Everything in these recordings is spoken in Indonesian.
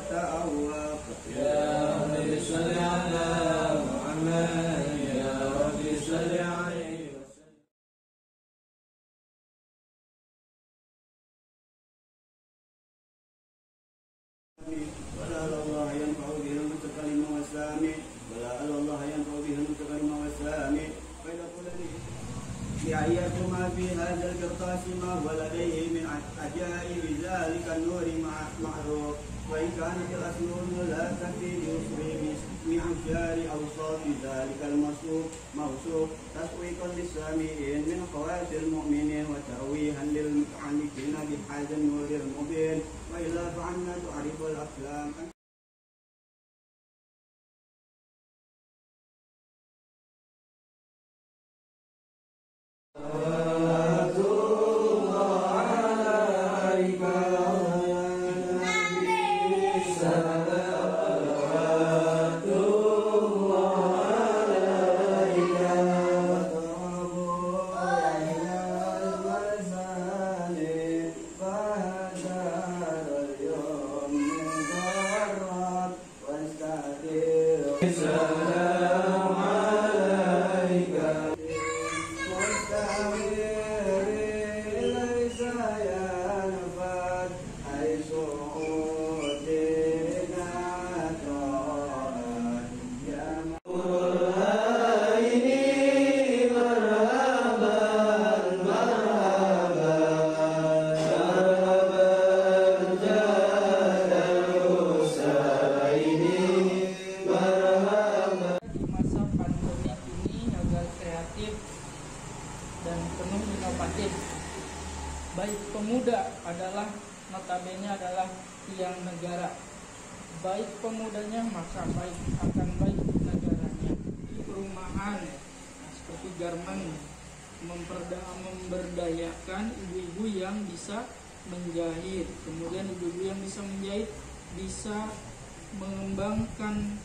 والتأواب يا رب صل على محمد يا رب صل عليه وسلم. ولا الله ينفع به المتكلم والسامع ولا الله ينفع به المتكلم والسامع فيقول لأيكما في هذا القرطاس ما هو لديه من عجائب ذلك النور معروف وإن كانت الأسنون لا تكفي بأمثال أوصاف ذلك موصوف تسويقا للسامعين من خواص المؤمنين وتأويها للمتعلقين بهذا النور المبين وإلا فعنا تعرف الأقلام. Dan penuh inovatif. Baik pemuda adalah notabene adalah tiang negara. Baik pemudanya maka baik akan baik negaranya. Di perumahan seperti garmen memberdayakan ibu-ibu yang bisa menjahit. Kemudian ibu-ibu yang bisa menjahit bisa mengembangkan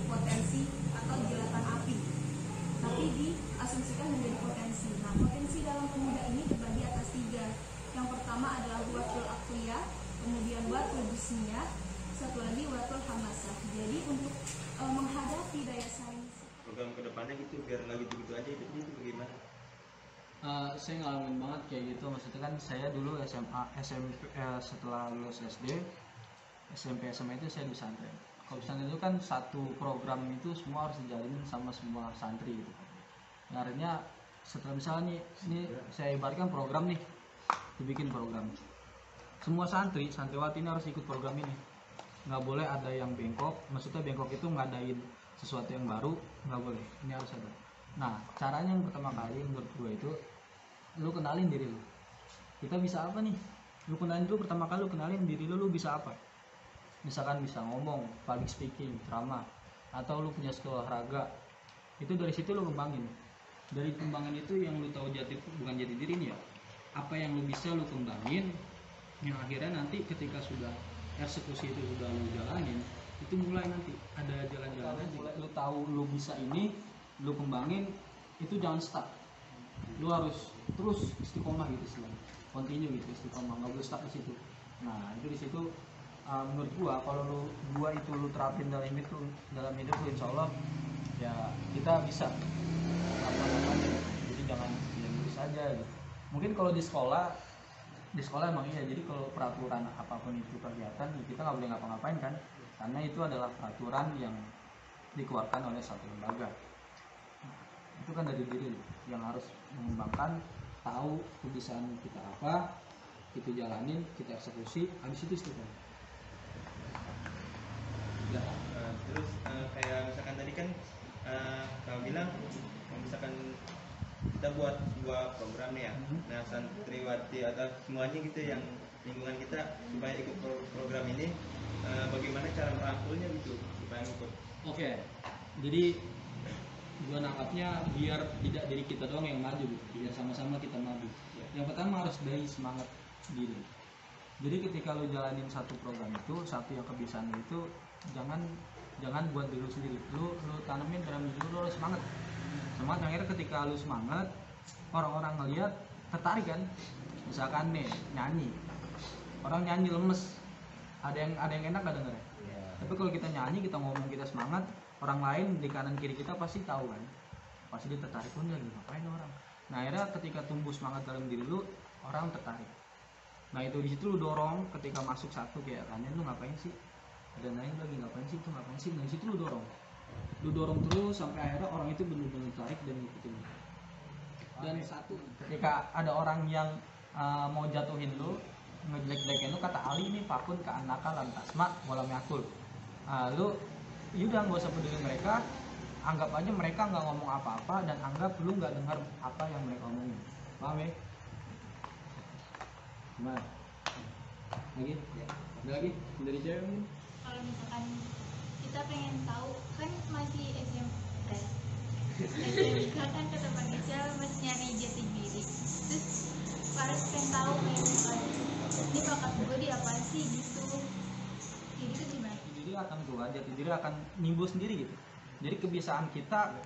potensi atau jelatan api, tapi diasumsikan menjadi potensi. Nah, potensi dalam pemuda ini terbagi atas 3. Yang pertama adalah watul aqliyah, kemudian watul bisniyah, satu lagi watul hamasah. Jadi untuk menghadapi daya saing program kedepannya gitu biar nggak gitu-gitu aja hidupnya itu bagaimana? Saya ngalamin banget kayak gitu. Maksudnya kan saya dulu SMA, SMP, setelah lulus SD, SMP, SMA itu saya di pesantren. Kalau pesantren itu kan satu program itu semua harus dijalinin sama semua santri gitu. Nah, akhirnya setelah misalnya ini saya ibaratkan program nih, dibikin program. Semua santriwati ini harus ikut program ini. Nggak boleh ada yang bengkok, maksudnya bengkok itu ngadain sesuatu yang baru, nggak boleh. Ini harus ada. Nah, caranya yang pertama kali menurut gue itu, lu kenalin diri lu. Kita bisa apa nih? Lu kenalin dulu pertama kali, lu kenalin diri lu bisa apa? Misalkan bisa ngomong, public speaking, ceramah, atau lu punya skill olahraga, itu dari situ lu kembangin. Dari kembangan itu yang lu tahu bukan jati diri nih ya, apa yang lu bisa lu kembangin, yang akhirnya nanti ketika sudah eksekusi itu sudah lu jalanin, itu mulai nanti ada jalan-jalan aja. Mulai lu tahu lu bisa ini, lu kembangin, itu jangan stuck. Lu harus terus istiqomah gitu selalu, continue gitu istiqomah, nggak boleh stuck di situ. Nah, itu di situ. Menurut gua kalau gua itu lu terapin dalam hidup lu, insya Allah ya kita bisa apa-apanya. Jadi jangan lulus saja gitu. Mungkin kalau di sekolah emang iya. Jadi kalau peraturan apapun itu kegiatan kita nggak boleh ngapa-ngapain kan, karena itu adalah peraturan yang dikeluarkan oleh satu lembaga. Itu kan dari diri lu yang harus mengembangkan, tahu kebiasaan kita apa, kita jalanin, kita eksekusi, habis itu istiqomah. Ya, terus kayak misalkan tadi kan kau bilang misalkan kita buat sebuah program nih ya, nah santriwati atau semuanya gitu yang lingkungan kita supaya ikut program ini, bagaimana cara merangkulnya gitu supaya ikut? Oke, jadi gua nangkapnya biar tidak diri kita doang yang maju gitu, biar sama-sama kita maju. Yang pertama harus dari semangat diri. Jadi ketika lu jalanin satu program itu, satu yang kebiasaan itu, jangan buat diri lu sendiri. Lu tanemin dalam diri lu harus semangat. Akhirnya ketika lu semangat, orang-orang ngeliat tertarik kan. misalkan nih nyanyi, orang nyanyi lemes, ada yang enak gak dengernya? Tapi kalau kita nyanyi, kita ngomong, kita semangat, orang lain di kanan kiri kita pasti tahu kan, pasti dia tertarik pun lagi ngapain orang. Nah akhirnya ketika tumbuh semangat dalam diri lu, orang tertarik. Nah itu di situ lu dorong, ketika masuk satu kayak tanya lu ngapain sih, ada lain lagi ngapain sih, itu ngapain sih. Nah di situ lu dorong terus sampai akhirnya orang itu benar-benar tertarik dan ngikutin. Dan satu, ketika ada orang yang mau jatuhin lu, ngejelek-jelekin lu, kata Ali ini fakun ke anaka lantasma walam yakul. Lu yaudah nggak usah peduli mereka, anggap aja mereka nggak ngomong apa-apa dan anggap lu nggak dengar apa yang mereka omongin. Paham ya? Gimana? Lagi? Ada lagi? Dari cewek mungkin? Kalau misalkan kita pengen tahu kan masih SMK kan kata Bang Ical masih nyari jati diri, terus harus pengen tahu kayak misalkan ini bakat gue di apa sih gitu, jadi itu gimana? Jadi akan keluar, jati diri akan nimbul sendiri gitu. Jadi kebiasaan kita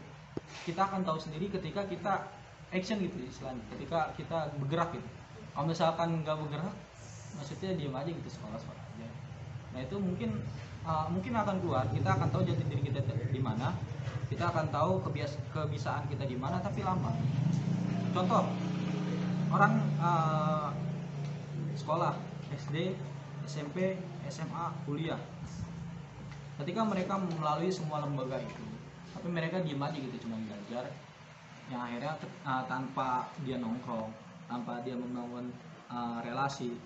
akan tahu sendiri ketika kita action gitu istilahnya, ketika kita bergerak gitu. Kalau misalkan nggak bergerak, maksudnya diem aja gitu, sekolah aja. Nah itu mungkin akan keluar, kita akan tahu jati diri kita di mana, kita akan tahu kebiasaan kita di mana, tapi lama. Contoh, orang sekolah SD, SMP, SMA, kuliah, ketika mereka melalui semua lembaga itu, tapi mereka diem aja gitu, cuma belajar, yang akhirnya tanpa dia nongkrong, tanpa dia membangun relasi,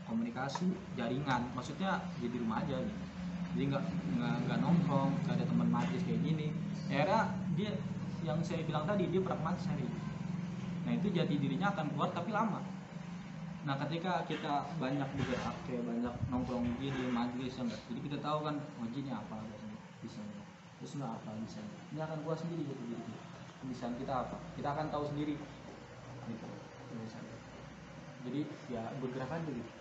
komunikasi, jaringan, maksudnya dia di rumah aja gitu. Jadi nggak nongkrong, nggak ada teman majlis kayak gini. Akhirnya dia, yang saya bilang tadi, dia pragmatis hari. Nah itu jati dirinya akan keluar tapi lama. Nah ketika kita banyak bergerak, kayak banyak nongkrong gini, majlis, enggak, jadi kita tahu kan wajibnya apa bisa, terus nggak apa bisa. Ini akan keluar sendiri jati diri kita. Kebiasaan kita apa? Kita akan tahu sendiri. Gitu. Jadi ya bergerak aja gitu,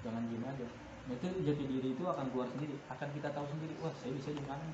jangan diem aja. Nah itu jati diri itu akan keluar sendiri, akan kita tahu sendiri, wah saya bisa di mana.